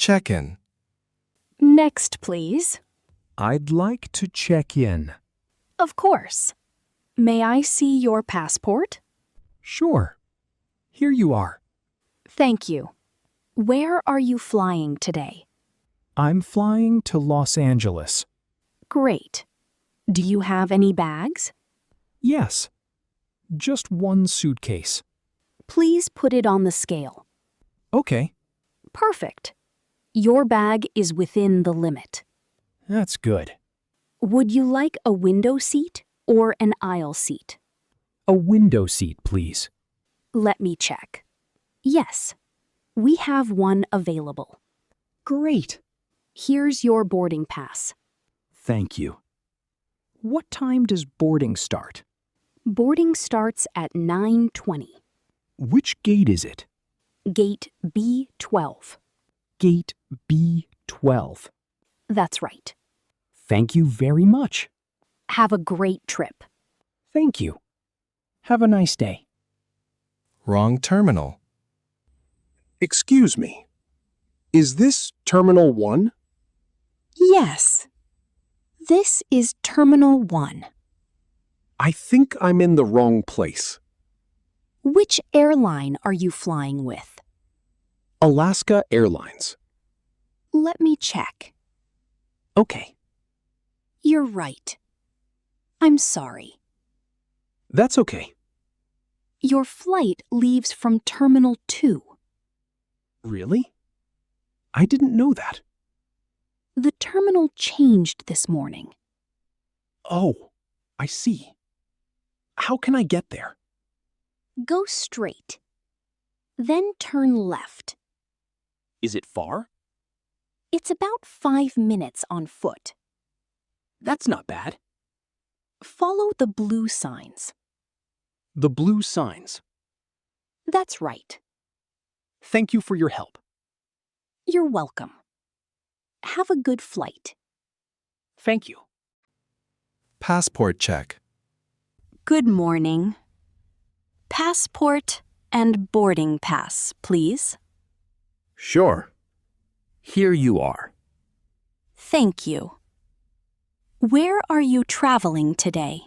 Check-in. Next, please. I'd like to check in. Of course. May I see your passport? Sure. Here you are. Thank you. Where are you flying today? I'm flying to Los Angeles. Great. Do you have any bags? Yes. Just one suitcase. Please put it on the scale. Okay, Perfect. Your bag is within the limit. that's good. Would you like a window seat or an aisle seat? A window seat, please. Let me check. Yes, we have one available. Great. Here's your boarding pass. Thank you. What time does boarding start? Boarding starts at 9:20. Which gate is it? Gate B12. Gate B12. That's right. Thank you very much. Have a great trip. Thank you. Have a nice day. Wrong terminal. Excuse me. Is this Terminal 1? Yes. This is Terminal 1. I think I'm in the wrong place. Which airline are you flying with? Alaska Airlines. Let me check. Okay, You're right. I'm sorry. That's okay. Your flight leaves from Terminal 2. Really? I didn't know that. The terminal changed this morning. Oh, I see. How can I get there? Go straight. Then turn left. Is it far? It's about 5 minutes on foot. That's not bad. Follow the blue signs. The blue signs. That's right. Thank you for your help. You're welcome. Have a good flight. Thank you. Passport check. Good morning. Passport and boarding pass, please. Sure. Here you are. Thank you. Where are you traveling today?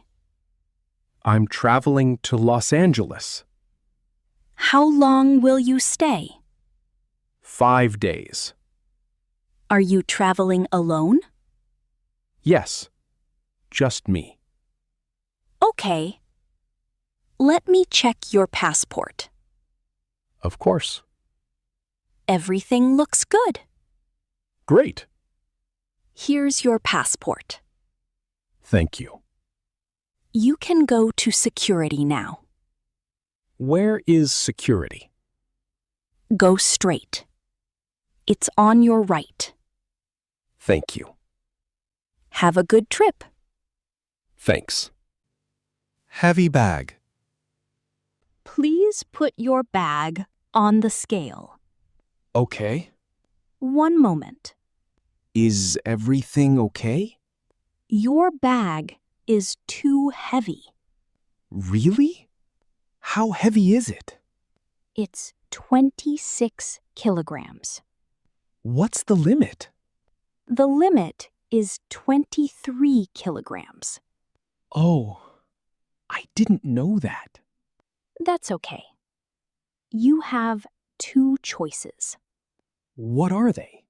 I'm traveling to Los Angeles. How long will you stay? 5 days. Are you traveling alone? Yes. Just me. Okay. Let me check your passport. Of course. Everything looks good. Great. Here's your passport. Thank you. You can go to security now. Where is security? Go straight. It's on your right. Thank you. Have a good trip. Thanks. Heavy bag. Please put your bag on the scale. Okay. One moment. Is everything okay? Your bag is too heavy. Really? How heavy is it? It's 26 kilograms. What's the limit? The limit is 23 kilograms. Oh, I didn't know that. That's okay. You have 2 choices. What are they?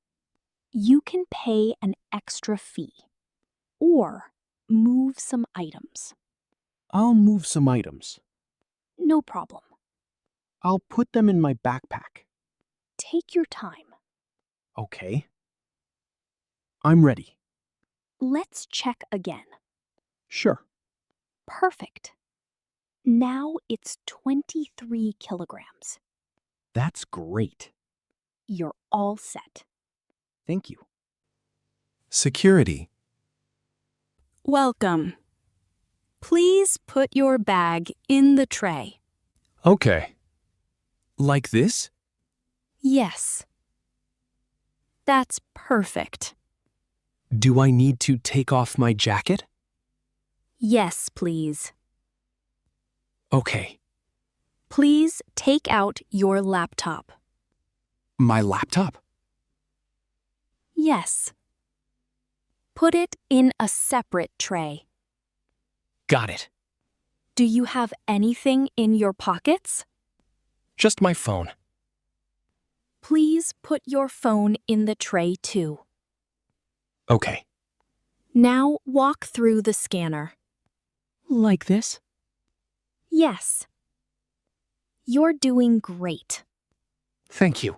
You can pay an extra fee or move some items. I'll move some items. No problem. I'll put them in my backpack. Take your time. Okay. I'm ready. Let's check again. Sure. Perfect. Now it's 23 kilograms. That's great. You're all set. Thank you. Security. Welcome. Please put your bag in the tray. Okay. Like this? Yes. That's perfect. Do I need to take off my jacket? Yes, please. Okay. Please take out your laptop. My laptop? Yes. Put it in a separate tray. Got it. Do you have anything in your pockets? Just my phone. Please put your phone in the tray too. Okay. Now walk through the scanner. Like this? Yes. You're doing great. Thank you.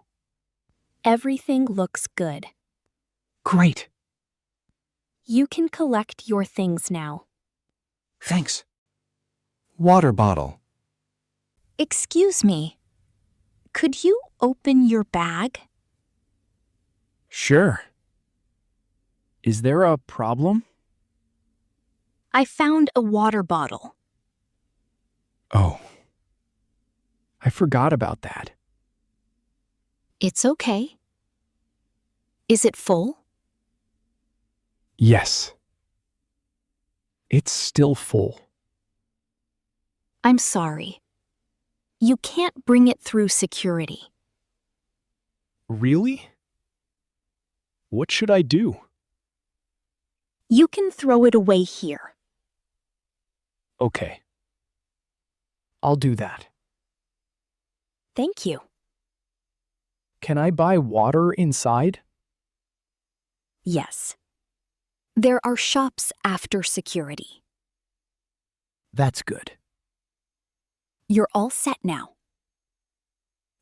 Everything looks good. Great. You can collect your things now. Thanks. Water bottle. Excuse me. Could you open your bag? Sure. Is there a problem? I found a water bottle. Oh. I forgot about that. It's okay. Is it full? Yes. It's still full. I'm sorry. You can't bring it through security. Really? What should I do? You can throw it away here. Okay. I'll do that. Thank you. Can I buy water inside? Yes. There are shops after security. That's good. You're all set now.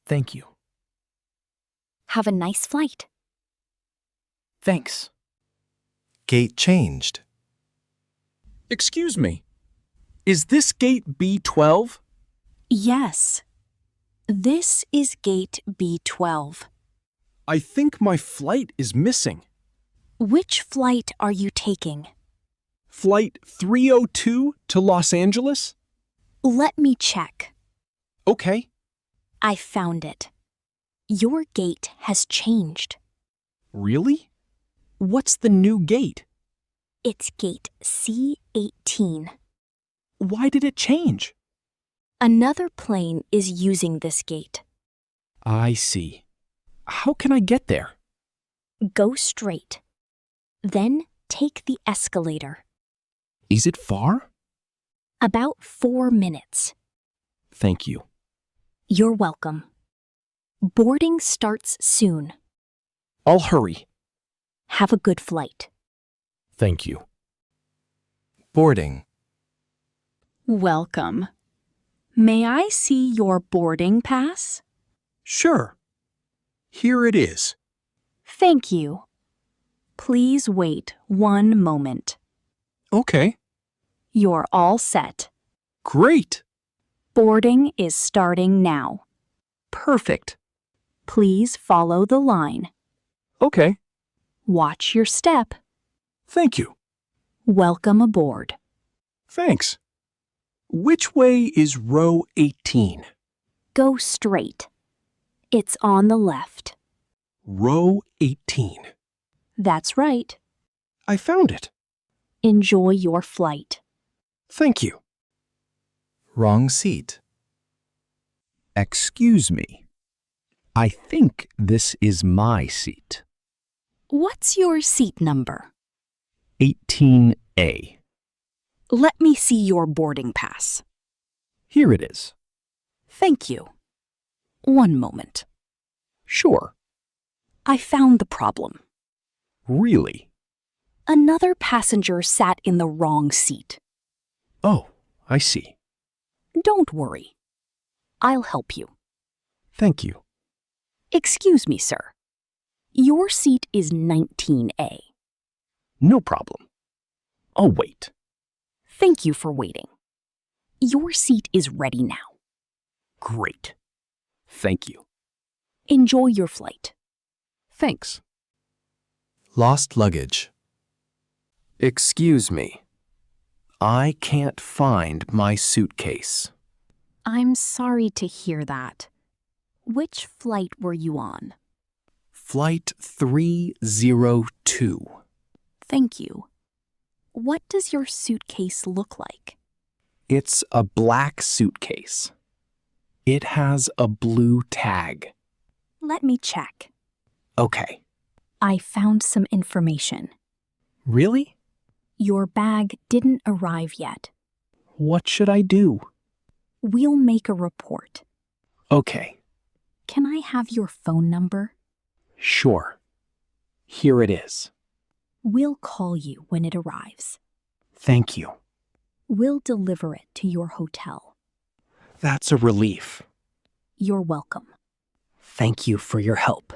Thank you. Have a nice flight. Thanks. Gate changed. Excuse me. Is this gate B12? Yes. This is gate B12. I think my flight is missing. Which flight are you taking? Flight 302 to Los Angeles? Let me check. Okay. I found it. Your gate has changed. Really? What's the new gate? It's gate C18. Why did it change? Another plane is using this gate. I see. How can I get there? Go straight. Then take the escalator. Is it far? About 4 minutes. Thank you. You're welcome. Boarding starts soon. I'll hurry. Have a good flight. Thank you. Boarding. Welcome. May I see your boarding pass? Sure. Here it is. Thank you. Please wait 1 moment. Okay. You're all set. Great. Boarding is starting now. Perfect. Please follow the line. Okay. Watch your step. Thank you. Welcome aboard. Thanks. Which way is row 18? Go straight. It's on the left. Row 18. That's right. I found it. Enjoy your flight. Thank you. Wrong seat. Excuse me. I think this is my seat. What's your seat number? 18A. Let me see your boarding pass. Here it is. Thank you. 1 moment. Sure. I found the problem. Really? Another passenger sat in the wrong seat. Oh, I see. Don't worry. I'll help you. Thank you. Excuse me, sir. Your seat is 19A. No problem. I'll wait. Thank you for waiting. Your seat is ready now. Great. Thank you. Enjoy your flight. Thanks. Lost luggage. Excuse me. I can't find my suitcase. I'm sorry to hear that. Which flight were you on? Flight 302. Thank you. What does your suitcase look like? It's a black suitcase. It has a blue tag. Let me check. Okay. I found some information. Really? Your bag didn't arrive yet. What should I do? We'll make a report. Okay, Can I have your phone number? sure. Here it is. We'll call you when it arrives. Thank you. We'll deliver it to your hotel. That's a relief. You're welcome. Thank you for your help.